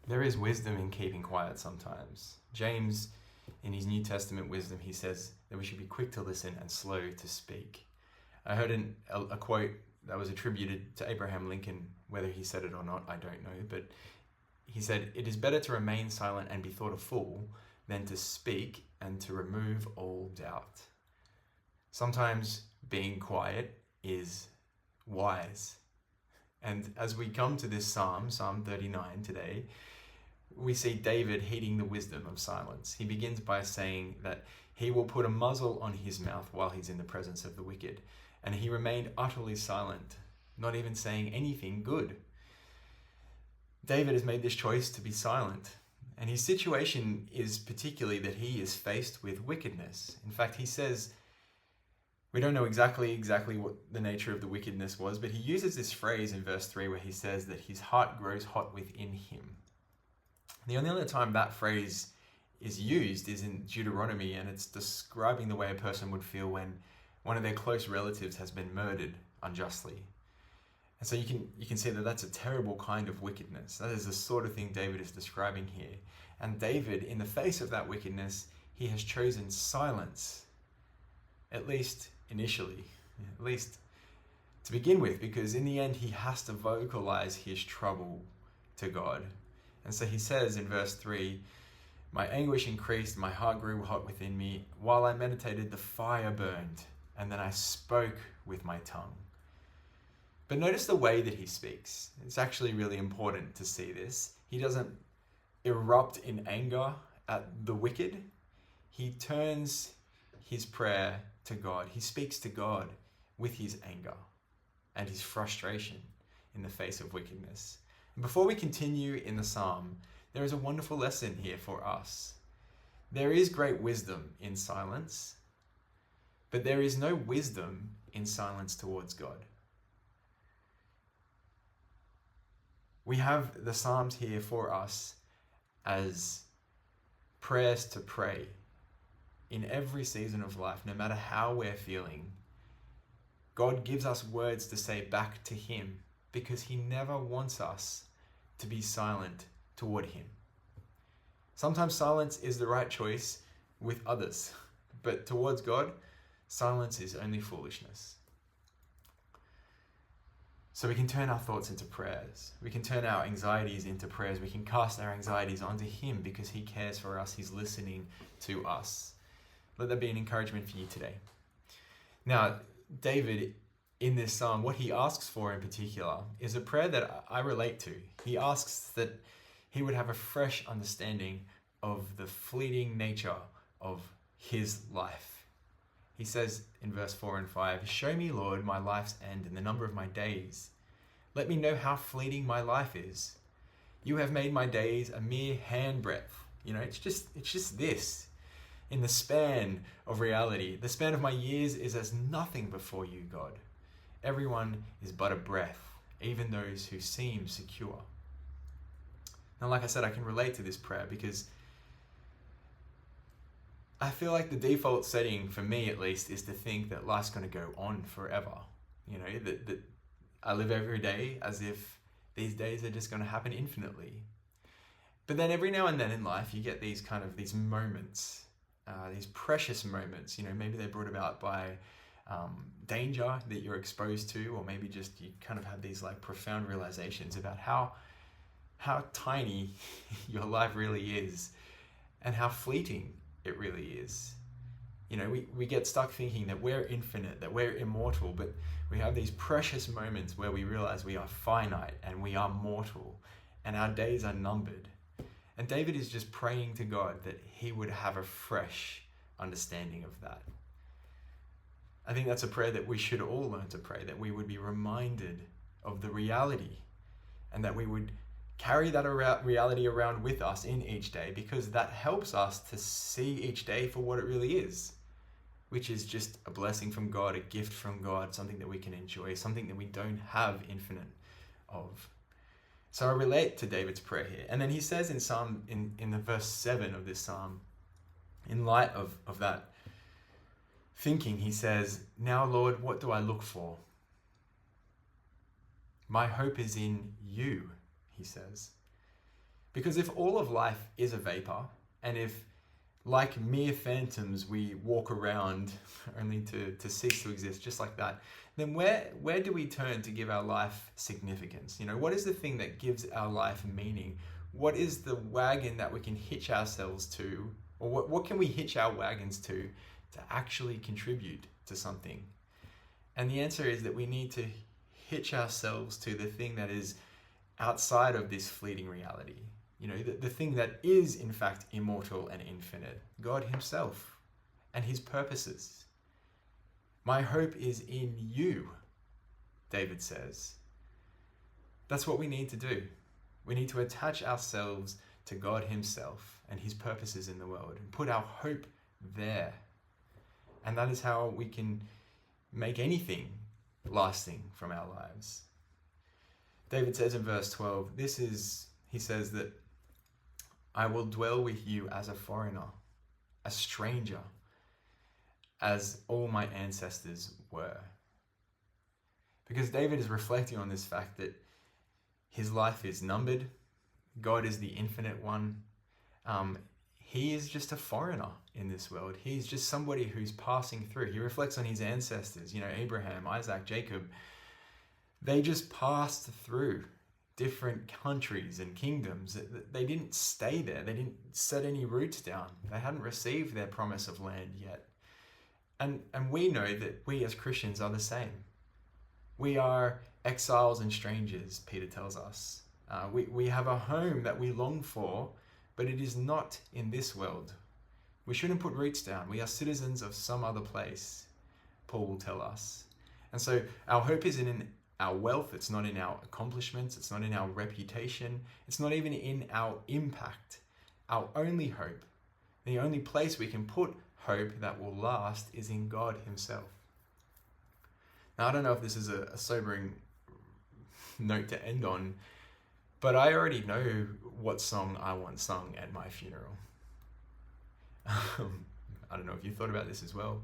There is wisdom in keeping quiet sometimes. James, in his New Testament wisdom, he says that we should be quick to listen and slow to speak. I heard a quote that was attributed to Abraham Lincoln. Whether he said it or not, I don't know, but he said, "It is better to remain silent and be thought a fool than to speak and to remove all doubt." Sometimes being quiet is wise. And as we come to this Psalm 39 today, we see David heeding the wisdom of silence. He begins by saying that he will put a muzzle on his mouth while he's in the presence of the wicked. And he remained utterly silent, not even saying anything good. David has made this choice to be silent. And his situation is particularly that he is faced with wickedness. In fact, he says, we don't know exactly what the nature of the wickedness was, but he uses this phrase in verse 3 where he says that his heart grows hot within him. The only other time that phrase is used is in Deuteronomy, and it's describing the way a person would feel when one of their close relatives has been murdered unjustly. And so you can see that that's a terrible kind of wickedness. That is the sort of thing David is describing here. And David, in the face of that wickedness, he has chosen silence, at least initially, at least to begin with, because in the end he has to vocalize his trouble to God. And so he says in verse 3, "My anguish increased, my heart grew hot within me. While I meditated, the fire burned, and then I spoke with my tongue." But notice the way that he speaks. It's actually really important to see this. He doesn't erupt in anger at the wicked. He turns his prayer to God. He speaks to God with his anger and his frustration in the face of wickedness. And before we continue in the psalm, there is a wonderful lesson here for us. There is great wisdom in silence, but there is no wisdom in silence towards God. We have the Psalms here for us as prayers to pray in every season of life, no matter how we're feeling. God gives us words to say back to him because he never wants us to be silent toward him. Sometimes silence is the right choice with others, but towards God, silence is only foolishness. So we can turn our thoughts into prayers. We can turn our anxieties into prayers. We can cast our anxieties onto him because he cares for us. He's listening to us. Let that be an encouragement for you today. Now, David, in this psalm, what he asks for in particular is a prayer that I relate to. He asks that he would have a fresh understanding of the fleeting nature of his life. He says in verse 4 and 5, "Show me, Lord, my life's end and the number of my days. Let me know how fleeting my life is. You have made my days a mere handbreadth." It's just this. In the span of reality, the span of my years is as nothing before you, God. Everyone is but a breath, even those who seem secure. Now, like I said, I can relate to this prayer because I feel like the default setting, for me at least, is to think that life's going to go on forever. That I live every day as if these days are just going to happen infinitely. But then every now and then in life, you get these moments, these precious moments. Maybe they're brought about by danger that you're exposed to, or maybe just you kind of have these profound realizations about how tiny your life really is and how fleeting it really is. We get stuck thinking that we're infinite, that we're immortal, but we have these precious moments where we realize we are finite and we are mortal and our days are numbered. And David is just praying to God that he would have a fresh understanding of that. I think that's a prayer that we should all learn to pray, that we would be reminded of the reality and that we would carry that reality around with us in each day, because that helps us to see each day for what it really is, which is just a blessing from God, a gift from God, something that we can enjoy, something that we don't have infinite of. So I relate to David's prayer here. And then he says in the verse 7 of this psalm, in light of that thinking, he says, "Now, Lord, what do I look for? My hope is in you," he says. Because if all of life is a vapor, and if like mere phantoms we walk around only to cease to exist just like that, then where do we turn to give our life significance? What is the thing that gives our life meaning? What is the wagon that we can hitch ourselves to, or what can we hitch our wagons to actually contribute to something? And the answer is that we need to hitch ourselves to the thing that is outside of this fleeting reality. The thing that is in fact immortal and infinite, God himself and his purposes. My hope is in you, David says. That's what we need to do. We need to attach ourselves to God himself and his purposes in the world and put our hope there. And that is how we can make anything lasting from our lives. David says in verse 12, he says that I will dwell with you as a foreigner, a stranger, as all my ancestors were. Because David is reflecting on this fact that his life is numbered. God is the infinite one. He is just a foreigner in this world. He's just somebody who's passing through. He reflects on his ancestors, Abraham, Isaac, Jacob. They just passed through different countries and kingdoms. They didn't stay there. They didn't set any roots down. They hadn't received their promise of land yet. And we know that we as Christians are the same. We are exiles and strangers, Peter tells us. We have a home that we long for, but it is not in this world. We shouldn't put roots down. We are citizens of some other place, Paul will tell us. And so our hope isn't in our wealth. It's not in our accomplishments. It's not in our reputation. It's not even in our impact. Our only hope, the only place we can put hope that will last, is in God himself. Now, I don't know if this is a sobering note to end on, but I already know what song I want sung at my funeral. I don't know if you thought about this as well.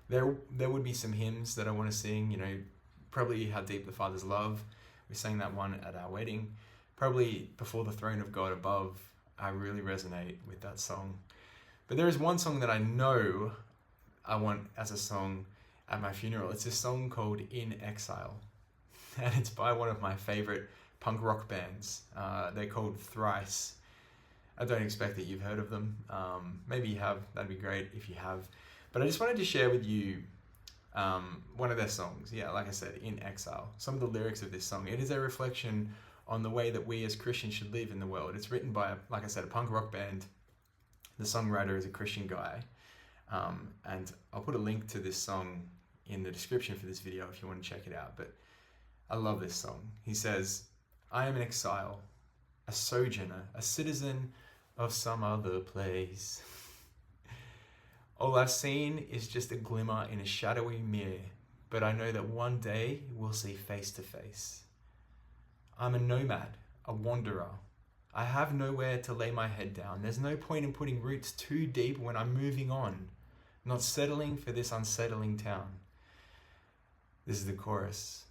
There would be some hymns that I want to sing, probably How Deep the Father's Love. We sang that one at our wedding. Probably Before the Throne of God Above. I really resonate with that song. But there is one song that I know I want as a song at my funeral. It's a song called In Exile. And it's by one of my favorite punk rock bands. They're called Thrice. I don't expect that you've heard of them. Maybe you have. That'd be great if you have. But I just wanted to share with you one of their songs. Yeah, like I said, In Exile. Some of the lyrics of this song. It is a reflection on the way that we as Christians should live in the world. It's written by, like I said, a punk rock band. The songwriter is a Christian guy. And I'll put a link to this song in the description for this video if you want to check it out. But I love this song. He says, I am an exile, a sojourner, a citizen of some other place. All I've seen is just a glimmer in a shadowy mirror, but I know that one day we'll see face to face. I'm a nomad, a wanderer. I have nowhere to lay my head down. There's no point in putting roots too deep when I'm moving on, not settling for this unsettling town. This is the chorus.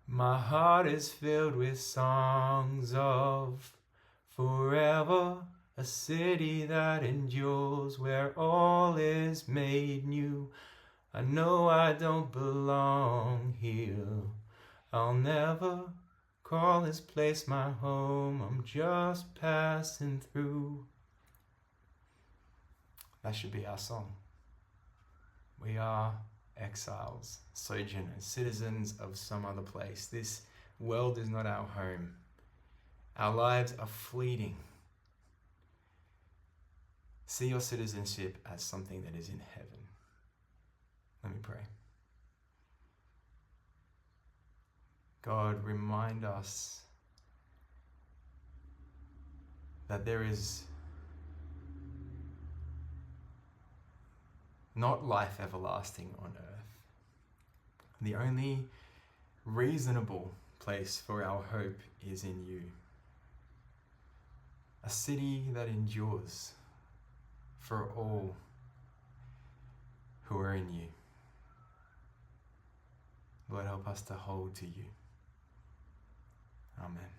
My heart is filled with songs of forever, a city that endures where all is made new. I know I don't belong here. I'll never call this place my home. I'm just passing through. That should be our song. We are exiles, sojourners, citizens of some other place. This world is not our home. Our lives are fleeting. See your citizenship as something that is in heaven. Let me pray. God, remind us that there is not life everlasting on earth. The only reasonable place for our hope is in you. A city that endures for all who are in you. Lord, help us to hold to you. Amen.